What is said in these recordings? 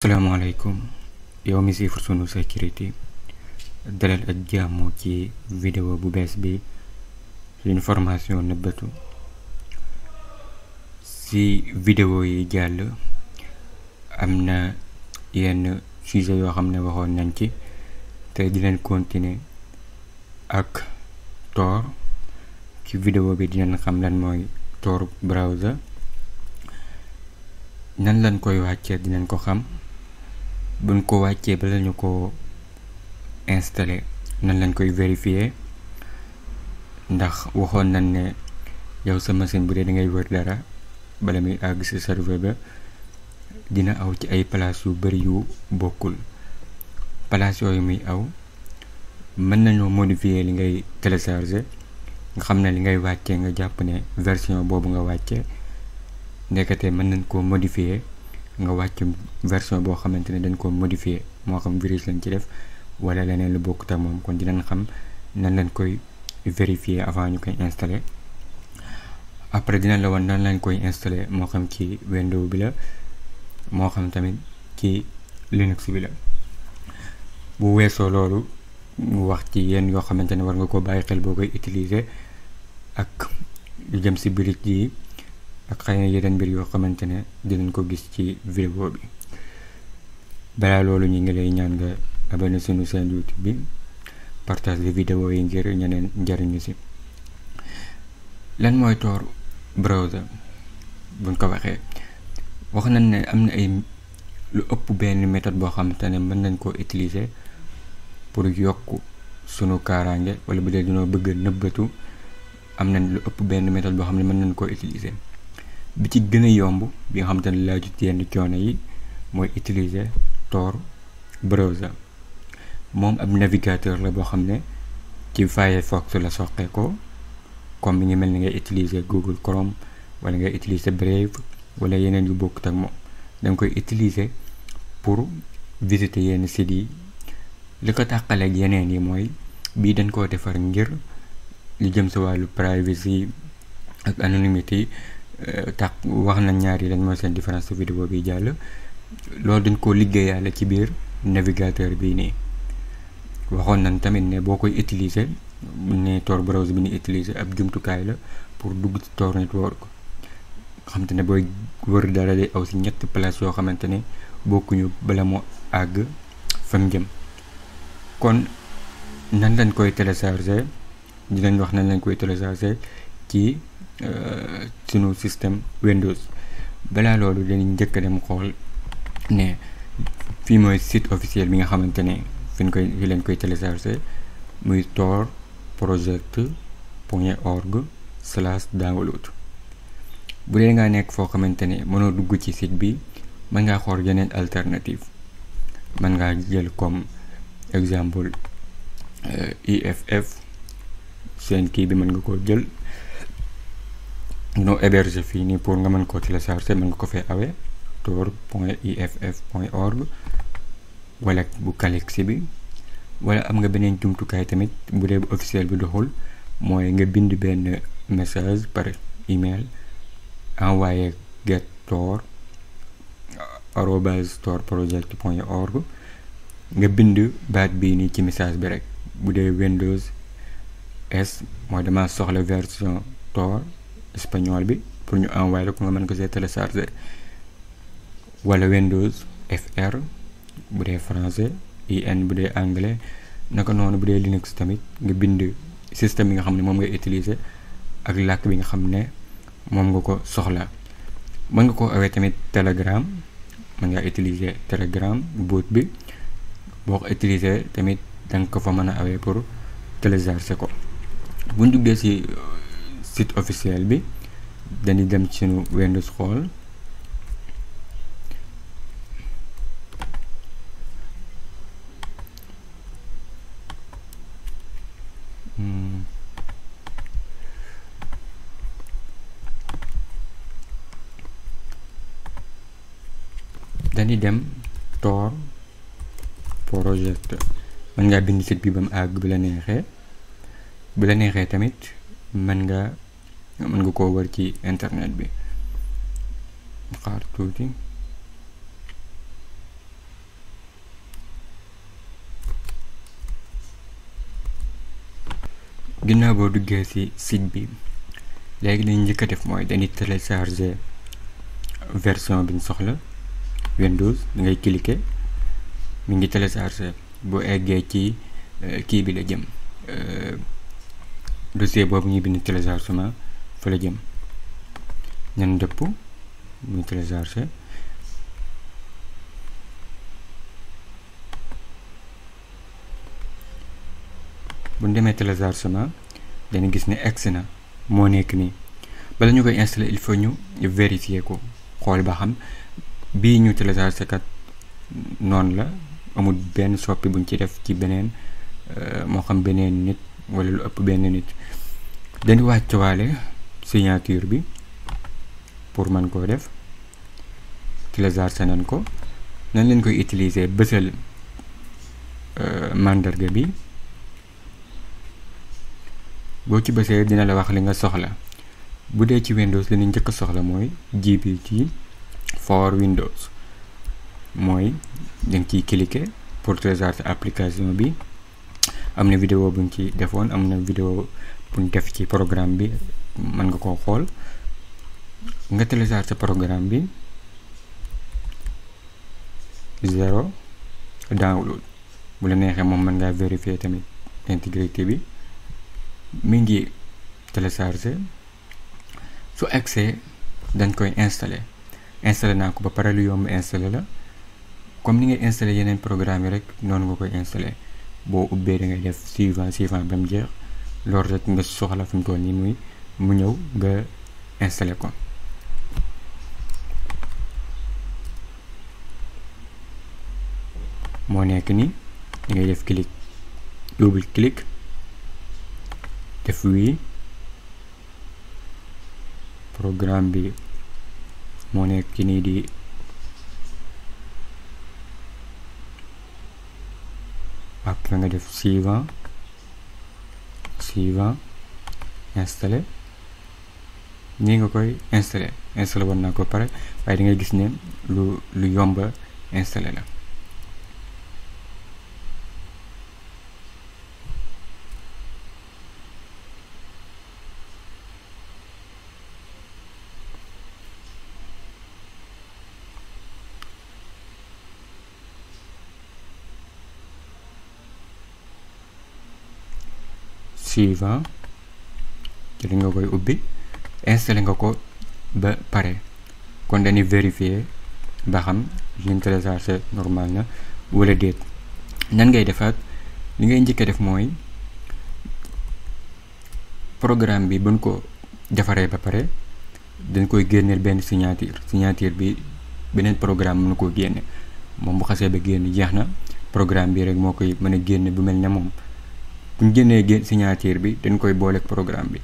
asalaamaaleykum yow mi siifar Sunu Sécurité dalal ak jàmm ci vidéo bu bees bi suñu formation nëbbatu. ci vidéo yi jàll am na yenn sujet yoo xam ne waxoon nañ ci te di leen continuer ak Tor. ci vidéo bi dinañ xam lan mooy Tor browser, nan lañ koy wàccee dinañ ko xam, buñ ko wàccee ba lañu ko installé nan lañ koy vérifier, ndax waxoon nañ ne yow sa machine bu dee da ngay wër dara bala muy àgg si serveur ba dina aw ci ay place yu bari yu bokkul. place yooyu muy aw mën nañoo modifier li ngay télécharger, nga xam ne li ngay wàccee nga jàpp ne version boobu nga wàcce ndekete mën nañ koo modifier nga wàcc version boo xamante ne dañ koo modifier, moo xam virus lañ ci def wala leneen lu bokkut ak moom. kon dinañ xam nan lañ koy vérifier avant ñu koy installer. après dinañ la wan nan lañ koy installer, moo xam ci Windows bi la moo xam tamit ci Linux bi la. bu weesoo loolu mu wax ci yenn yoo xamante ne war nga ko bàyyi xel boo koy utiliser ak lu jëm si birit yi ak xëy na yeneen mbir yoo xamante ne dinañ ko gis ci vidéo bi. balaa loolu ñu ngi lay ñaan nga abonné sunu chaîne YouTube bi, partage vidéo yi ngir ñeneen njariñu si. lan mooy Tor browser buñ ko waxee wax nañ ne am na ay lu ëpp benn méthode boo xamante ne mën nañ koo utiliser pour yokk sunu kaaraange, wala bu dee dañoo bëgg nëbbatu am nañ lu ëpp benn méthode boo xam ne mën nañ koo utiliser. bi ci gën a yomb bi nga xamante ne laajut yenn coono yi mooy utiliser Tor browser. moom ab navigateur la boo xam ne ci Firefox la soqee ko, comme mi ngi mel ni ngay utiliser Google Chrome wala ngay utiliser Brave wala yeneen yu bokkut ak moom. da nga koy utiliser pour visiter yenn sites yi. li ko tàqaleeg yeneen yi mooy bii dañ koo defar ngir li jëm sa wàllu privacy ak anonymité. tax wax na ñaar yi lañ mooy seen différence ci vidéo bi jàll. loolu dañ koo liggéeyaale ci biir navigateur bii nii. waxoon nañ tamit ne boo koy utiliser ne Tor browser bi ni utiliser ab jumtukaay la pour dugg ci Tor network. xamante ne booy wër dara day aw ci ñetti place yoo xamante ne bokkuñu bala moo àgg fam jëm. kon nan lañ koy télécharger dinañ wax nan lañ koy télécharger ci sunu système Windows. balaa loolu dañuy njëkk a dem xool ne fii mooy site officiel bi nga xamante ne fi leen koy télécharger, muy torproject.org/download. bu dee ngaa nekk foo xamante ne mënoo dugg ci site bi mën ngaa xool yeneen alternative. mën ngaa jël comme exemple EFF, seen kii bi mën nga ko jël noo héberger fii nii pour nga mën koo télécharger. mën nga ko fee awee tor.eff.org wala bu Calixi bi, wala am nga beneen jumtukaay tamit bu dee bu officiel bi doxul, mooy nga bind benn message par email envoyé get tor@torproject.org nga bind baat bii nii ci message bi rek. bu dee Windows S mooy dama soxla version Tor espagnol bi pour ñu envoyé la ko nga mën ko see télécharger, wala Windows FR bu dee français, IN bu dee anglais. naka noonu bu dee Linux tamit nga bind système bi nga xam ne moom ngay utiliser ak làkk bi nga xam ne moom nga ko soxla. mën nga koo awee tamit Telegram, mën ngaa utiliser Telegram boot bi. boo ko utiliser tamit danga ko fa mën a awee pour télécharger ko. bu ñu duggee ci site officiel bi dañuy dem ci sunu Windows xool. dañuy dem Tor project. mën ngaa bind site bi ba mu àgg bu la neexee. bu la neexee tamit mën nga koo wër ci internet bi. xaar tuuti. ginnaaw boo duggee ci site bi léegi lañ njëkk a def mooy dañuy télécharger version bi ñu soxla Windows da ngay cliquer mi ngi télécharger boo eggee ci kii bi la jëm dossier boobu ñu bind téléchargement fa la jëm ñan dëpp muy télécharger bu ñu demee téléchargement dañu gis ne egsi na moo nekk nii bala ñu koy installer il faut ñu vérifier ko xool ba xam bii ñu télécharger kat noonu la amul benn soppi buñ ci def ci beneen moo xam beneen nit wala lu ëpp benn nit dañu wàccewaale signature bi pour mën koo def télécharger nañ ko nañ leen koy utiliser bësal mandarga bi boo ci bësee dina la wax li nga soxla bu dee ci Windows li ñu njëkk a soxla mooy GPT for Windows mooy danga ciy cliquer pour télécharger application bi am na vidéo buñ ci defoon am na vidéo buñ def ci programme bi mën nga koo xool nga télécharger programme bi zéro download bu la neexee moom mën ngaa vérifier tamit intégrité bi mi ngi télécharger su accès dañ koy installer naa ko ba pare lu yomb installer la comme ni ngay installer yeneen programme yi rek noonu nga koy installer boo ubbee da ngay def suivant ba mu jeex loolu rek nga soxla fi mu toll nii muy mu ñëw nga installer ko moo nekk ni da ngay def clic double clic def oui programme bi moo nekk nii di après nga def suivant installé nii nga koy installé woon naa ko pare waaye da ngay gis ne lu yomba installé la suivant ci nga koy ubbi installé nga ko ba pare kon dañuy vérifier ba xam liñ téléchargé normal na wala déet nan ngay defaat li ngay njëkk a def mooy programme bi buñ ko defaree ba pare dañ koy génneel benn signature bi beneen programme mënu ko génne moom bu xasee ba génn jeex na programme bi rek moo koy mën a génne bu mel ne moom bu ñu génnee signature bi dañ koy booleeg programme bi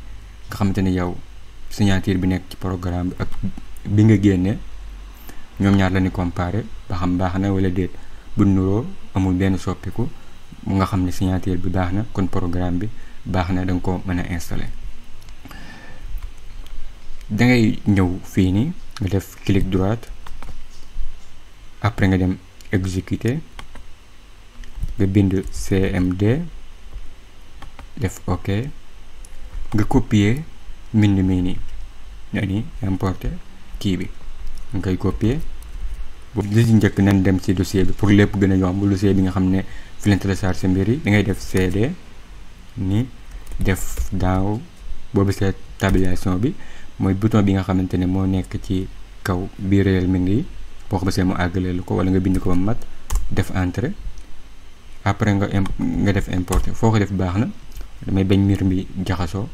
nga xamante ne yow signature bi nekk ci programme bi ak bi nga génne ñoom ñaar la ni comparer ba xam baax na wala déet bu nuroo amul benn soppiku mu nga xam ne signature bi baax na kon programme bi baax na da nga ko mën a installer da ngay ñëw fii nii nga def clic droite après nga dem exécuter nga bind CMD def ok nga copier mbind mi nii ni importer kii bi nga koy copier li ci njëkk nañ dem ci dossier bi pour lépp gën a yomb dossier bi nga xam ne fi leen télécharger mbir yi da ngay def CD ni def daaw boobu c'est tabulation bi mooy bouton bi nga xamante ne moo nekk ci kaw biir réel mi ngi boo ko bësee mu àggaleel ko wala nga bind ko ba mat def entrée après nga def importer foo ko def baax na damay bañ mbir mi jaxasoo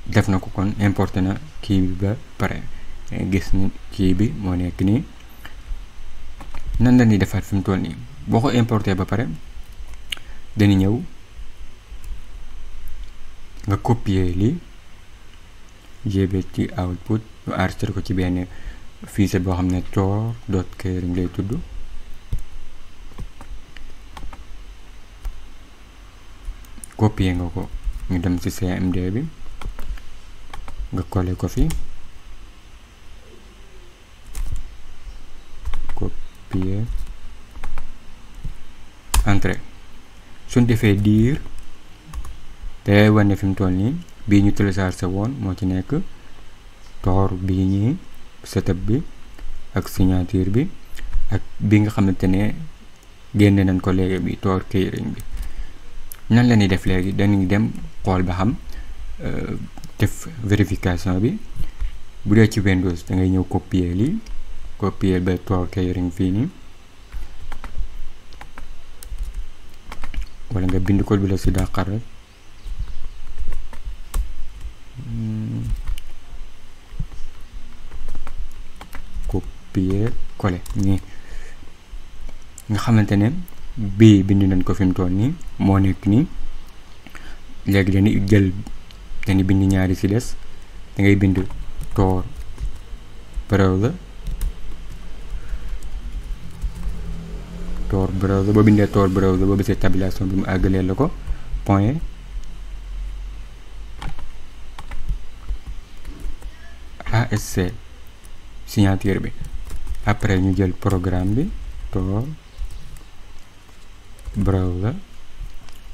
def na ko kon importé na kii bi ba pare gis ni kii bi moo nekk nii nan la ñuy defaat fi mu toll nii boo ko importé ba pare dañu ñëw nga copier li gbt output ñu enregistré ko ci benn fichier boo xam ne tor.keyring lay tudd copier nga ko ñu dem ci CMD bi nga coller ko fi copier entrée suñ defee diir day wane fi mu toll nii bii ñu téléchargé woon moo ci nekk, Tor bii ñii setup bi ak signature bi, ak bi nga xamante ne génne nañ ko léegi bi Tor keyring bi. nan la ñuy def léegi dañuy dem xool ba xam def vérification bi. bu dee ci Windows da ngay ñëw copier lii, copier ba Tor keyring fii nii, wala nga bind ko bi la si dàqar rek. copier coller nii nga xamante ne bii bind nañ ko fi mu toll nii moo nekk nii. léegi dañuy bind ñaari si des, da ngay bind Tor browser, boo bindee Tor browser boo bisee tabulation bi mu àggalee la ko point ASC signature bi. après ñu jël programme bi Tor browser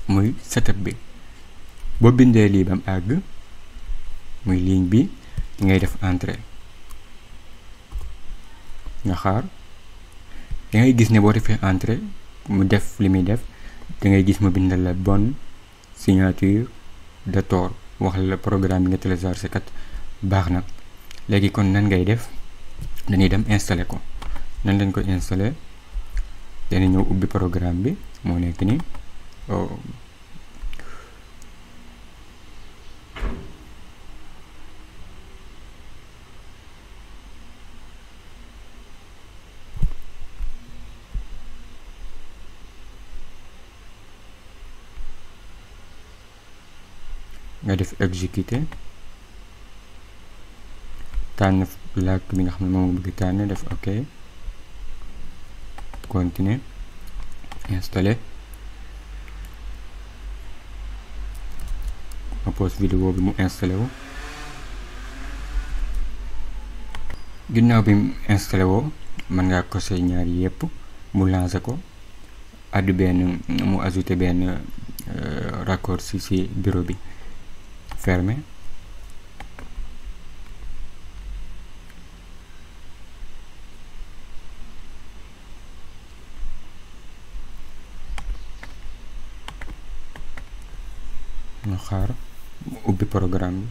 muy setup bi. boo bindee lii bam àgg muy ligne bi ngay def entrée nga xaar. da ngay gis ne boo defee entrée mu def li muy def, da ngay gis mu bindal la bonne signature de Tor, wax la programme bi nga téléchargé kat baax na. léegi kon nan ngay def, dañuy dem installer ko. nan lañ ko installer, dañuy ñëw ubbi programme bi moo nekk ni nga def exécuter, tànn làkk bi nga xam ne moom bëgg tànn, def ok, continuer, installer. ma pause vidéo bi mu installé wu. ginnaaw bi mu installé woo mën ngaa coché ñaari yépp mu lancé ko, addu benn mu ajouté benn raccourci ci bureau bi, fermé. ñu xaar mu ubbi programme bi.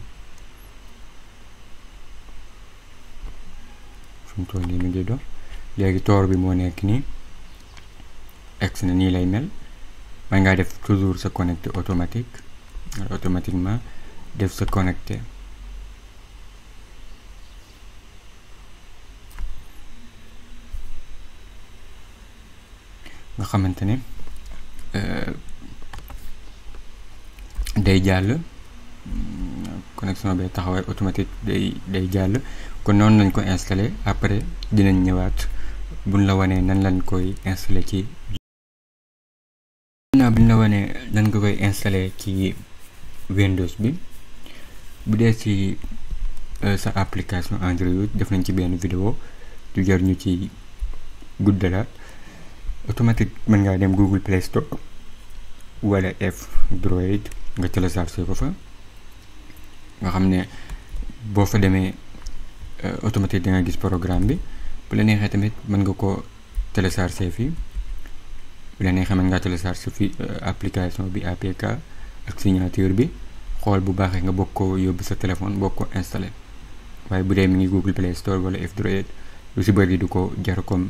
fi mu toll nii mi ngi dox. léegi Tor bi moo nekk nii, ex na nii lay mel. man ngaa def toujours sa connecté automatique, automatiquement def sa connecté. nga xamante ne day jàll, connexion bay taxawaay automatique day jàll. kon noonu lañ ko installé. après dinañ ñëwaat buñ la wanee nan lañ koy installé ci buñ la wanee nan nga koy installé ci Windows bi. bu dee ci sa application Android def nañ ci benn vidéo du jar ñu ci guddalaat. automatique mën ngaa dem Google Play Store wala F-Droid nga téléchargé ko fa, nga xam ne boo fa demee automatique da nga gis programme bi. bu la neexee tamit mën nga ko téléchargé fii, bu la neexee mën ngaa téléchargé fii application bi APK ak signature bi, xool bu baaxee nga bokk ko yóbbu sa téléphone bokk ko installé. waaye bu dee mi ngi Google Play Store wala F-Droid lu si bëri du ko jar comme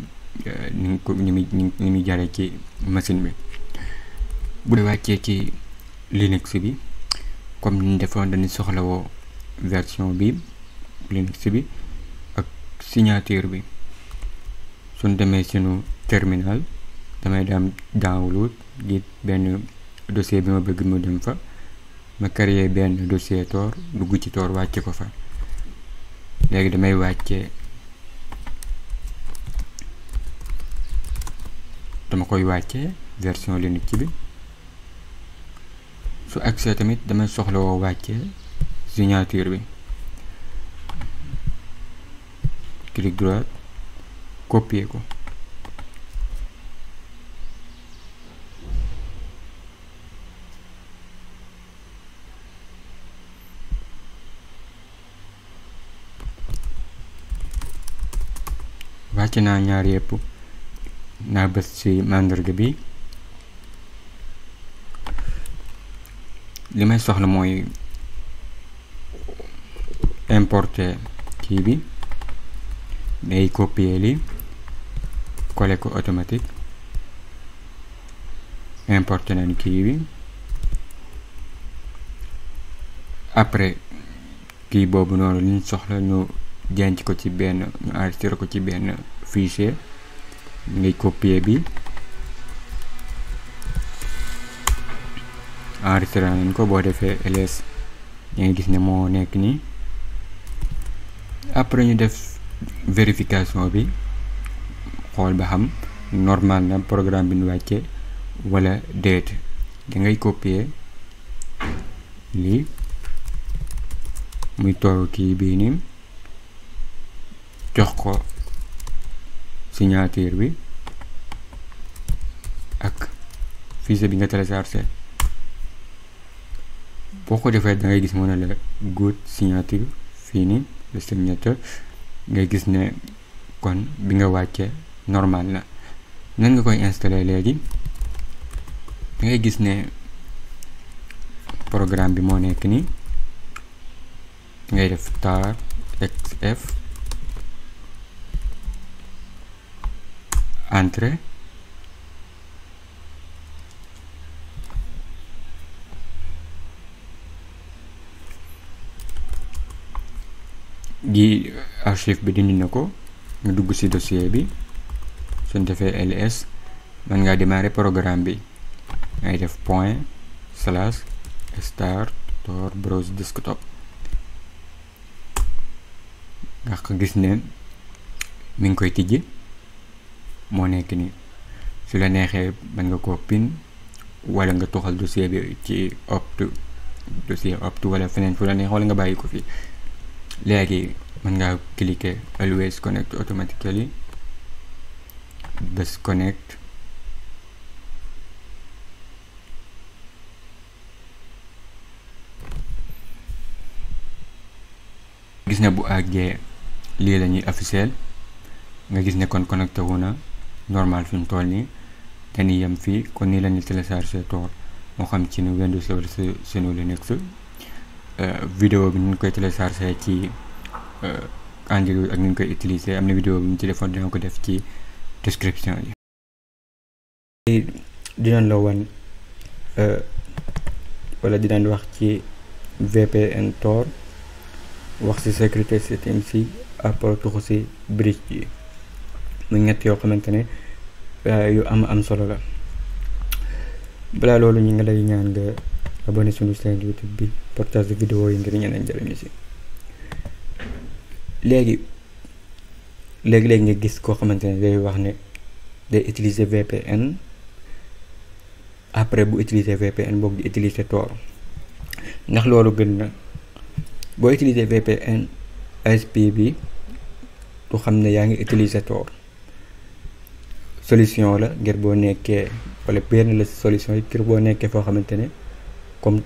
ni muy jaree ci machine bi. bu dee wàccee ci Linux bi comme ni ñu defoon dañuy soxlawoo version bi Linux bi ak signature bi. suñ demee sunu terminal damay dem download git benn dossier bi ma bëgg mu dem fa, ma créer benn dossier Tor, dugg ci Tor wàcce ko fa. léegi damay wàcce, dama koy wàcce version Linux bi. su accès tamit damay soxla woo wàcce signature bi, clic droit copier ko. wàcc naa ñaar yëpp naa bës ci màndarga bi. li may soxla mooy importer kii bi, day copier li coller ko automatique. importer nañ kii bi, après kii boobu noonu liñ soxla ñu denc ko ci benn, ñu enregistrer ko ci benn fichier. ngay copier bi, enregistré nañ ko. boo defee ls da ngay gis ne moo nekk nii. après ñu def vérification bi, xool ba xam normal na programme bi ñu wàcce wala déet. da ngay copier lii muy toog kii bii nii, jox ko signature bi ak fichier bi nga téléchargé. boo ko defee da ngay gis mu ne la good signature fii nii le signature. ngay gis ne kon bi nga wàcce normal na. nan nga koy installer léegi, da ngay gis ne programme bi moo nekk nii. ngay def tar xf entrée, gi archive bi dindi na ko. nga dugg ci dossier bi, suñ defee ls man ngaa démarrer programme bi. ngay def ./start tor browse desktop. nga gis ne mi ngi koy tijji, moo nekk nii. su la neexee mën nga ko pin wala nga toxal dossier bi ci dossier opt wala feneen fu la neex, wala nga bàyyi ko fi. léegi mën ngaa cliquer always connect automatically, bës connect. gis ne bu àggee lii la ñuy officiel. nga gis ne kon connecté wu na normal fi mu toll nii. dañuy yem fii kon nii la ñuy télécharger Tor, moo xam ci nu Windows wala sunu Linux. vidéo bi ñu koy télécharger ci Android ak ñu koy utiliser, am na vidéo bi ñu ci defoon, dina ko def ci description yi. dinañ la wan wala dinañ wax ci VPN Tor, wax ci sécurité settings yi, après tuxu ci bridge yi. mu ñett yoo xamante ne yu am solo la. balaa loolu ñu ngi lay ñaan nga abonné suñu chaîne YouTube bi, partage vidéo yi ngir ñeneen jariñu ci. léegi nga gis koo xamante ne day wax ne day utiliser VPN, après bu utiliser VPN boobu di utiliser Tor. ndax loolu gën na? boo utiliser VPN ISP bi du xam ne yaa ngi utiliser Tor. solution la ngir boo nekkee, wala benn la solution yi ngir boo nekkee foo xamante ne comme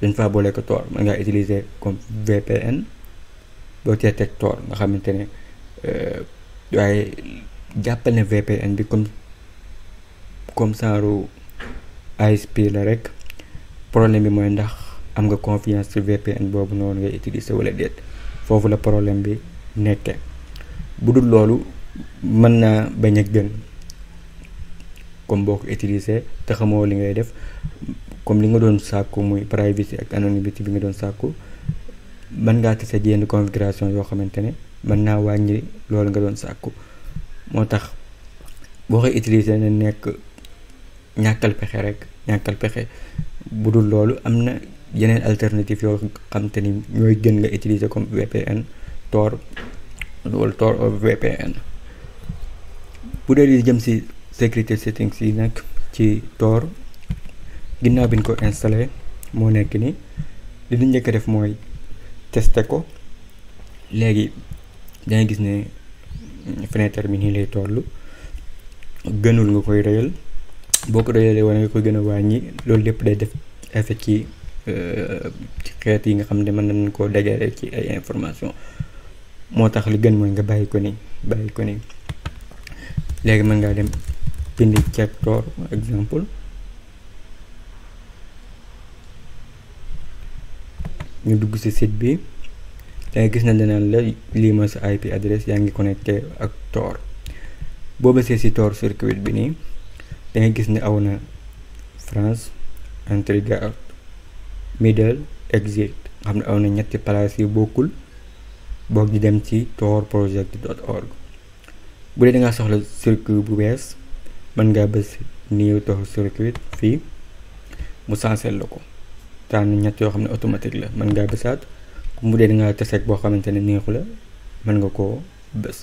dañ faa boole ko Tor, mën ngaa utiliser comme VPN boo cee teg Tor nga xamante ne waaye jàppal ne VPN bi comme genre ISP la rek. problème bi mooy ndax am nga confiance ci VPN boobu noonu ngay utiliser wala déet. foofu la problème bi nekkee. bu dul loolu mën naa bañ a gën, comme boo ko utiliser te xamoo li ngay def, comme li nga doon sàkku muy privacy ak anonymity bi nga doon sàkku, mën ngaa tase yenn configuration yoo xamante ne mën naa wàññi loolu nga doon sàkku. moo tax boo koy utiliser ne nekk ñàkkal pexe rek, ñàkkal pexe. bu dul loolu am na yeneen alternative yoo xamante ni ñooy gën nga utiliser comme VPN Tor wala Tor or VPN. bu dee di jëm ci sécurité settings yi nag ci Tor, ginnaaw bi ñu ko installé moo nekk ni li ñu njëkk a def mooy tester ko. léegi dangay gis ne fenêtre bi nii lay toll, gënul nga koy rëyal. boo ko rëyalee wala nga koy gën a wàññi, loolu lépp day def effet ci xeet yi nga xam ne mën nañ koo dajale ci ay information. moo tax li gën mooy nga bàyyi ko nii. léegi mën ngaa dem bindi check Tor exemple ñu dugg ci site bi dangay gis na danaan la lii mooy sa IP adresse yaa ngi connecté ak Tor. boo bësee ci Tor circuit bi nii dangay gis ne aw na France entry gare middle exit nga xam ne aw na ñetti place yu bokkul boog di dem ci torproject.org. bu dee dangaa soxla circuit bu bees mën ngaa bës new Tor circuit fii mu sansel la ko tànn ñett yoo xam ne automatique la mën ngaa bësaat bu dee dangaa teseeg boo xamante ne neexu la mën nga koo bës.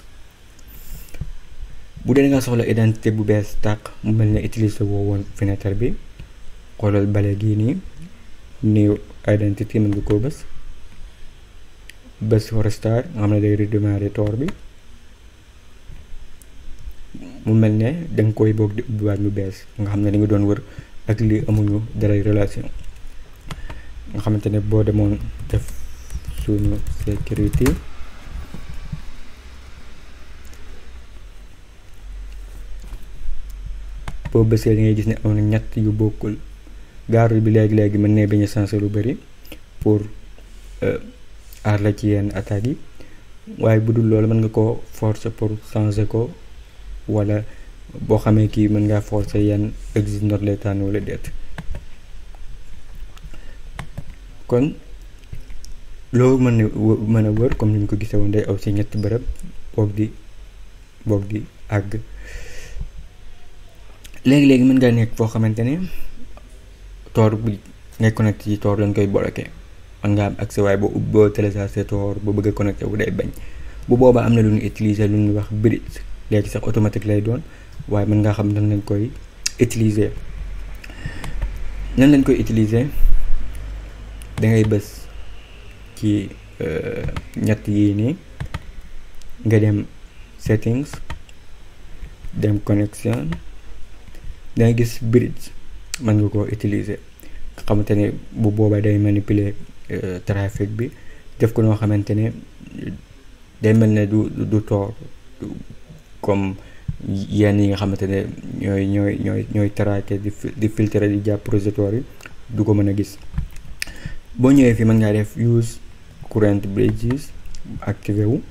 bu dee dangaa soxla identité bu bees tàq mu mel ne utiliser woo woon fenêtre bi xoolal bale gii nii new identity mën nga koo bës restart nga xam ne day redémarrer Tor bi mu mel ne danga koy boog di ubbiwaat lu bees nga xam ne da nga doon wër ak lii amuñu daray relation nga xamante ne boo demoon def suñu sécurité boo bësee da ngay gis ne am na ñett yu bokkul gaaru bi léegi mën ne bañ a changer lu bari pour aar la ci yenn attaques yi waaye bu dul loolu mën nga ko forcer pour changer ko wala boo xamee kii mën ngaa forcer yenn exit not lay tànn wala déet. kon loolu mën a wër comme ni ñu ko gisee woon day aw ci ñetti bërëb boog di àgg. léegi mën ngaa nekk foo xamante ne Tor bi ngay connecté ci Tor lañ koy bloqué mën nga am accès waaye boo téléchargé Tor boo bëgg a connecté bu day bañ. bu boobaa am na lu ñu utiliser lu ñuy wax bridge léegi sax automatique lay doon waaye mën ngaa xam nan lañ koy utiliser. dangay bës ci ñett yii nii nga dem settings dem connection dangay gis bridge mën nga koo utiliser nga xamante ne bu boobaa day manipuler trafic bi def ko noo xamante ne day mel ne du Tor comme yenn yi nga xamante ne ñooy traquer di filtrer di jàpp repository yi du ko mën a gis. boo ñëwee fii mën ngaa def use current bridges activé wu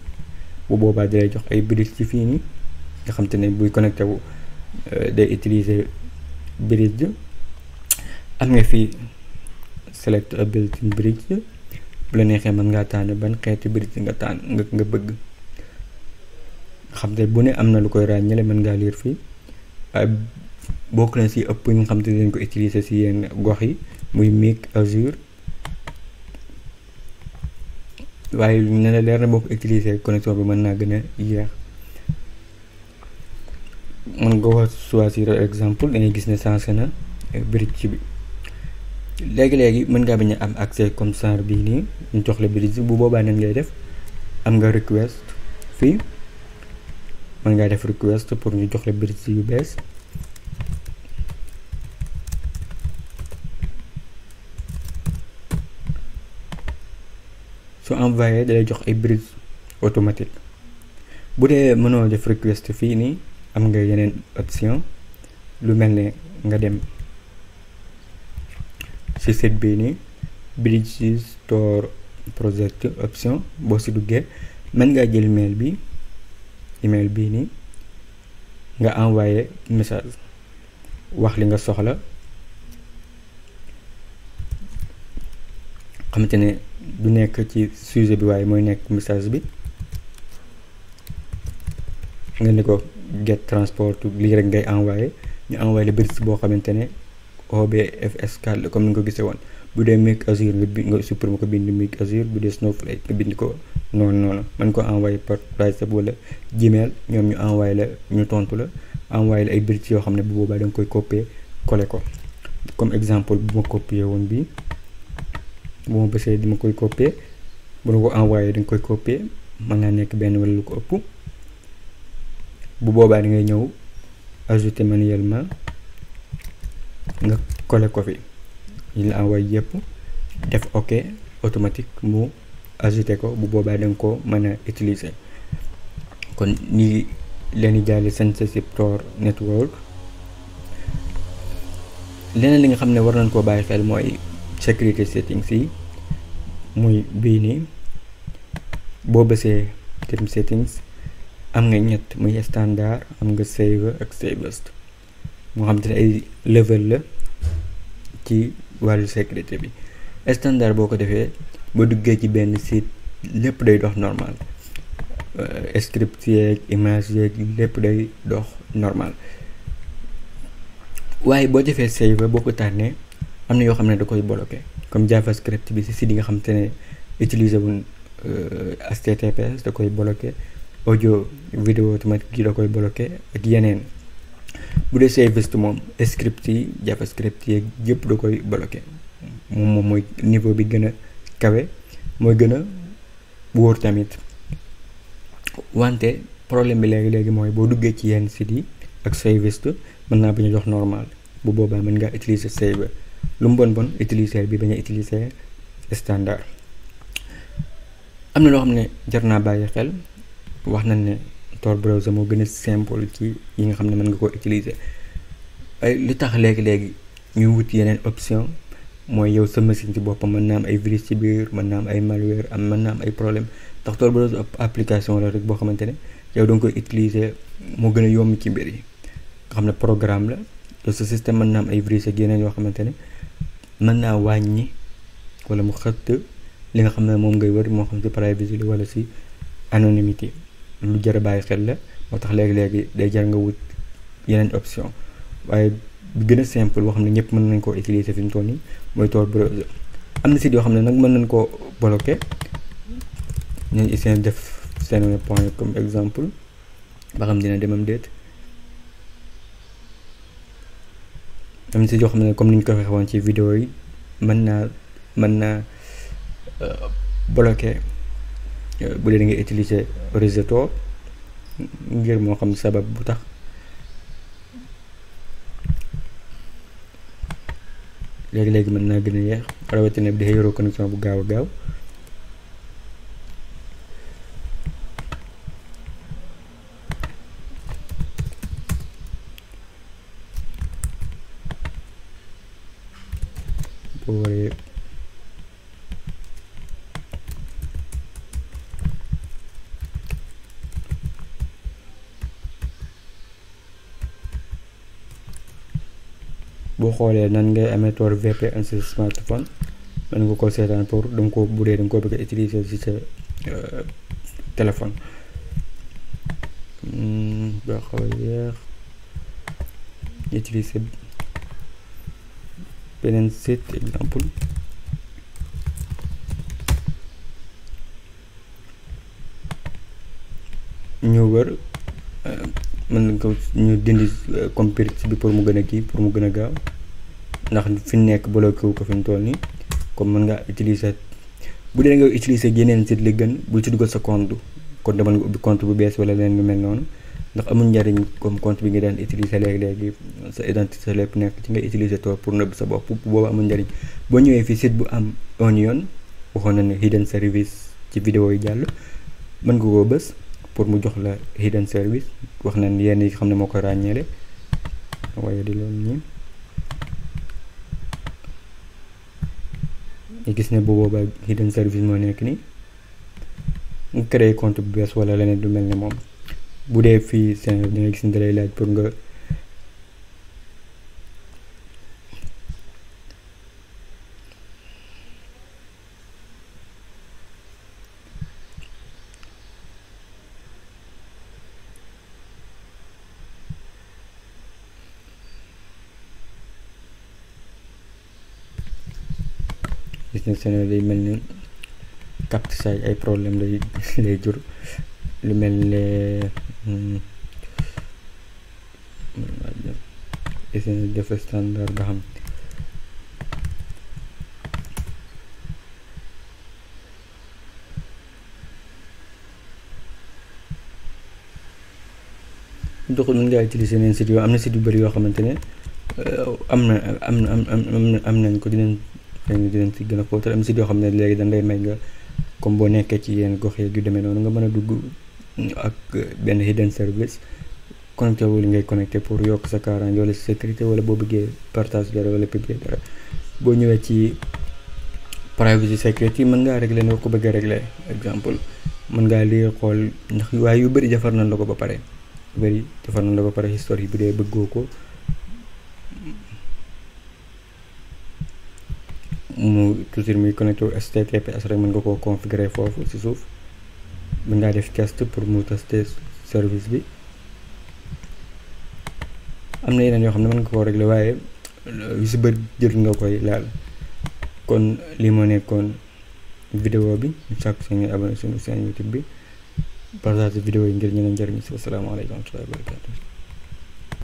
bu boobaa dalay jox ay bridge ci fii nii nga xamante ne buy connecté wu day utiliser bridge. am nga fii select a built-in bridge bu la neexee mën ngaa tànn ban xeeti bridge nga bëgg nga xam te bu ne am na lu koy ràññale mën ngaa lire fii waaye bokk na si ëpp nga xam te dañ ko utiliser si yenn gox yi muy Mic Azure waaye ne la leer na boo ko utiliser connexion bi mën naa gën a yéex. mën nga wax choisir exemple da ngay gis ne changé na bridge bi. léegi mën ngaa bañ a am accès comme ça bii nii ñu jox la bridge bu boobaa nan ngay def am nga request fii mën ngaa def request pour ñu jox la bridge yu bees. su envoyé dalay jox ay bridge automatique. bu dee mënoo def request fii nii am nga yeneen option lu mel ne nga dem ci site bii nii bridges Tor project option boo ci duggee mën ngaa jël email bii nii nga envoyé message wax li nga soxla xamante ne du nekk ci sujet bi waaye mooy nekk message bi nga ni ko get transport lii rek ngay envoyé ñu envoyé le bridge boo xamante ne OBFS4 comme ni nga ko gisee woon. bu dee Mic Azure nga supprimer ko bind Mic Azure bu dee Snowflake nga bind ko noonu mën ko envoyé par WhatsApp wala Gmail ñoom ñu envoyé la ñu tontu la envoyé la ay bridge yoo xam ne bu boobaa da nga koy copier coller ko comme exemple bu ma copier woon bii bu ma bësee dama koy copier bu la ko envoyé da nga koy copier mën naa nekk benn wala lu ko ëpp. bu boobaa da ngay ñëw ajouter manuellement nga coller ko fi yi la envoyé yëpp def ok automatique mu ajouter ko bu boobaa da nga ko mën a utiliser. kon nii leen di jaay censorship Tor network. leneen li nga xam ne war nañ koo bàyyi xel mooy security settings yi, muy bii nii boo bësee term settings am nga ñett, muy standard, am nga saver ak safest, moo xam te ne ay level la ci wàllu sécurité bi. Standard boo ko defee boo duggee ci benn site lépp day dox normal, script yeeg image yeeg lépp day dox normal. waaye boo defee save boo ko tànnee am na yoo xam ne da koy bloqué, comme javascript bi si site yi nga xam te ne utiliser wuñ HTTPS da koy bloqué, audio vidéo automatique yi da koy bloqué ak yeneen. bu dee savest moom script yi javascript yi yëpp da koy bloqué. moom mooy niveau bi gën a kawe, mooy gën a wóor tamit. wante problème bi léegi mooy boo duggee ci yenn sites yi ak savest mën naa bañ a jox normal, bu boobaa mën ngaa utiliser save. lu mu bon utiliser bi bañ a utiliser standard. am na loo xam ne jar naa bàyyi xel, wax nañ ne Tor browser moo gën a simple ci yi nga xam ne mën nga koo utiliser. ay li tax léegi ñu wut yeneen option mooy yow sa machine ci boppam mën naa am ay virus ci biir, mën naa am ay malware, mën naa am ay problème. ndax Tor browser application la rek boo xamante ne yow da nga koy utiliser moo gën a yomb ci mbir yi. nga xam ne programme la, yow sa système mën naa am ay virus ak yeneen yoo xamante ne mën naa wàññi wala mu xëtt li nga xam ne moom ngay wër, moo xam ci privacy la wala si anonymité. lu jar a bàyyi xel la, moo tax léegi day jar nga wut yeneen option. waaye bi gën a simple boo xam ne ñëpp mën nañ koo utiliser fi mu toll nii mooy Tor browser. am na site yoo xam ne nag mën nañ koo bloquer, ñu essayer def seen point comme exemple ba xam dina demam déet. am na site yoo xam ne comme ni ñu ko waxee woon ci vidéo yi mën naa bloquer bu dee da ngay utiliser réseau Tor ngir moo xam sabab bu tax. léegi mën naa gën a yeex, rawatina bi dafay yoroo connexion bu gaaw a gaaw. boo waree boo xoolee nan ngay amee Tor VPN ci smartphone mën nga ko seetaan pour danga ko bu dee danga ko bëgg a utiliser ci sa téléphone. boo xaw a yeex utiliser beneen site exemple ñu wër mën nga ko ñu dindi compirci bi pour mu gën a kii, pour mu gën a gaaw, ndax fi nekk bloqué wu ko fi mu toll nii. comme mën nga utiliser bu dee nga utiliser yeneen site li gën bul ci dugal sa compte, kon demal nga ubbi compte bu bees wala leen lu mel noonu, ndax amul njariñ comme compte bi nga daan utiliser léegi sa identité lépp nekk ci nga utiliser Tor pour nëbb sa bopp, boobu amul njariñ. boo ñëwee fi site bu am onion, waxoon na ne hidden service ci vidéo yi jàll, mën nga koo bës pour mu jox la hidden service. wax nañ yenn yi xam ne moo ko ràññeele, waaye di loolu ñi ñu gis ne bu boobaa hidden service moo nekk nii. nga créé compte bu bees wala leneen du mel ne moom. bu dee fii Sénégal da ngay gis ne da lay laaj pour nga gis ne Sénégal day mel ni capte say ay problème lay jur, lu mel ne essayer def standard ba xam doxul. mën ngaa utiliser neen site yoo am na site yu bëri yoo xamante ne am nañ ko dinañ si gën a xóotal. am site yoo xam ne léegi dañ lay may nga comme boo nekkee ci yenn gox yeeg yu demee noonu nga mën a dugg ak benn hidden service connecté wu li ngay connecté pour yokk sa kaaraange wala sécurité wala boo bëggee partage dara wala publier dara. boo ñëwee ci privacy security mën ngaa régler noo ko bëgg a régler exemple mën ngaa lii xool ndax waaye yu bëri defar nañ la ko ba pare history bi dee bëggoo ko mu toujours muy connecté HTTPS rek mën nga koo configurer foofu ci suuf mën ngaa def test pour mu tester service bi. am na yeneen yoo xam ne mën nga koo régler waaye yu si bëri jël nga koy laal. kon lii moo nekkoon vidéo bi ñu sàkku seen abonné suñu chaîne YouTube bi partage vidéo yi ngir ñeneen njëriñ si. Asalaamaaleykum wa rahmatullaahi wa barakaatuh.